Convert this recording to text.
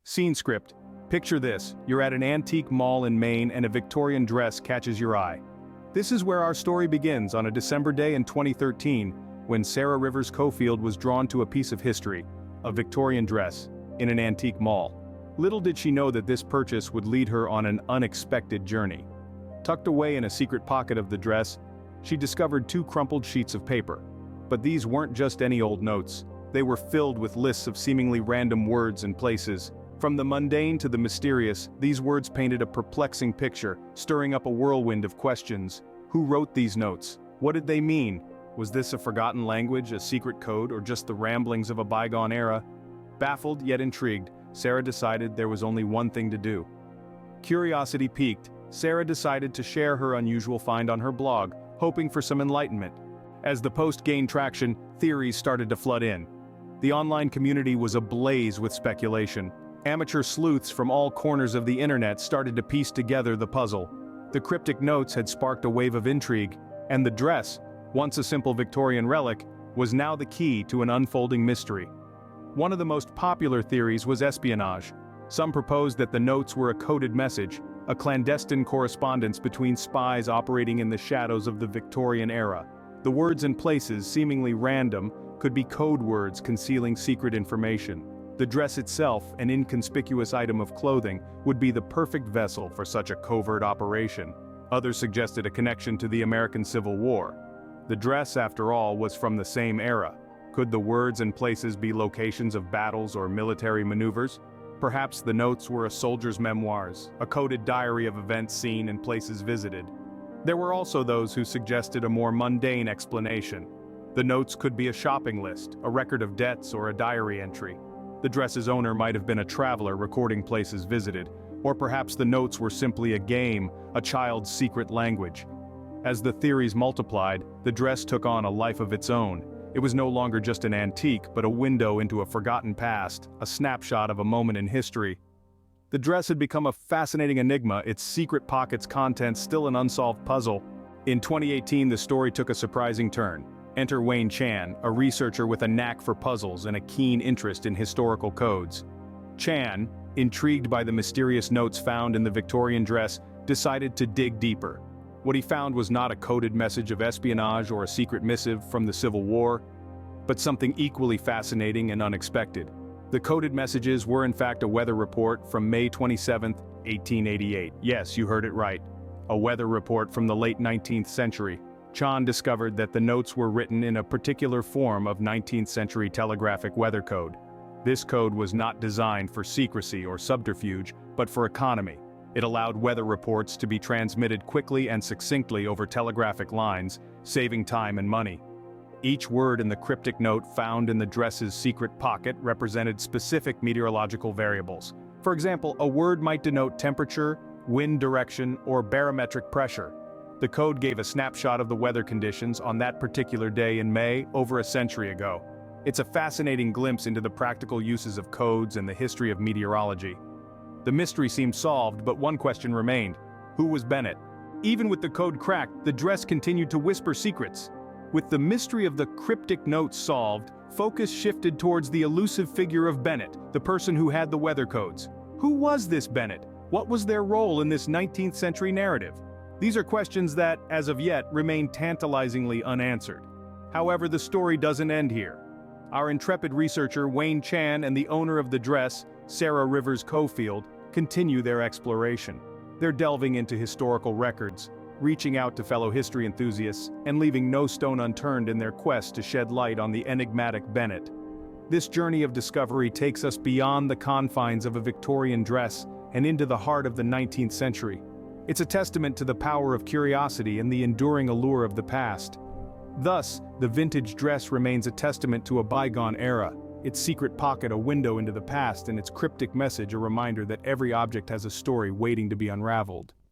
Scene script. Picture this, you're at an antique mall in Maine and a Victorian dress catches your eye. This is where our story begins on a December day in 2013, when Sarah Rivers Cofield was drawn to a piece of history, a Victorian dress, in an antique mall. Little did she know that this purchase would lead her on an unexpected journey. Tucked away in a secret pocket of the dress, she discovered 2 crumpled sheets of paper. But these weren't just any old notes. They were filled with lists of seemingly random words and places. From the mundane to the mysterious, these words painted a perplexing picture, stirring up a whirlwind of questions. Who wrote these notes? What did they mean? Was this a forgotten language, a secret code, or just the ramblings of a bygone era? Baffled yet intrigued, Sarah decided there was only one thing to do. Curiosity piqued, Sarah decided to share her unusual find on her blog, hoping for some enlightenment. As the post gained traction, theories started to flood in. The online community was ablaze with speculation. Amateur sleuths from all corners of the internet started to piece together the puzzle. The cryptic notes had sparked a wave of intrigue, and the dress, once a simple Victorian relic, was now the key to an unfolding mystery. One of the most popular theories was espionage. Some proposed that the notes were a coded message, a clandestine correspondence between spies operating in the shadows of the Victorian era. The words and places, seemingly random, could be code words concealing secret information. The dress itself, an inconspicuous item of clothing, would be the perfect vessel for such a covert operation. Others suggested a connection to the American Civil War. The dress, after all, was from the same era. Could the words and places be locations of battles or military maneuvers? Perhaps the notes were a soldier's memoirs, a coded diary of events seen and places visited. There were also those who suggested a more mundane explanation. The notes could be a shopping list, a record of debts, or a diary entry. The dress's owner might have been a traveler recording places visited, or perhaps the notes were simply a game, a child's secret language. As the theories multiplied, the dress took on a life of its own. It was no longer just an antique, but a window into a forgotten past, a snapshot of a moment in history. The dress had become a fascinating enigma, its secret pocket's contents still an unsolved puzzle. In 2018, the story took a surprising turn. Enter Wayne Chan, a researcher with a knack for puzzles and a keen interest in historical codes. Chan, intrigued by the mysterious notes found in the Victorian dress, decided to dig deeper. What he found was not a coded message of espionage or a secret missive from the Civil War, but something equally fascinating and unexpected. The coded messages were in fact a weather report from May 27, 1888. Yes, you heard it right. A weather report from the late 19th century. Chan discovered that the notes were written in a particular form of 19th century telegraphic weather code. This code was not designed for secrecy or subterfuge, but for economy. It allowed weather reports to be transmitted quickly and succinctly over telegraphic lines, saving time and money. Each word in the cryptic note found in the dress's secret pocket represented specific meteorological variables. For example, a word might denote temperature, wind direction, or barometric pressure. The code gave a snapshot of the weather conditions on that particular day in May, over a century ago. It's a fascinating glimpse into the practical uses of codes and the history of meteorology. The mystery seemed solved, but one question remained. Who was Bennett? Even with the code cracked, the dress continued to whisper secrets. With the mystery of the cryptic notes solved, focus shifted towards the elusive figure of Bennett, the person who had the weather codes. Who was this Bennett? What was their role in this 19th century narrative? These are questions that, as of yet, remain tantalizingly unanswered. However, the story doesn't end here. Our intrepid researcher Wayne Chan and the owner of the dress, Sarah Rivers Cofield, continue their exploration. They're delving into historical records, reaching out to fellow history enthusiasts, and leaving no stone unturned in their quest to shed light on the enigmatic Bennett. This journey of discovery takes us beyond the confines of a Victorian dress and into the heart of the 19th century. It's a testament to the power of curiosity and the enduring allure of the past. Thus, the vintage dress remains a testament to a bygone era, its secret pocket a window into the past, and its cryptic message a reminder that every object has a story waiting to be unraveled.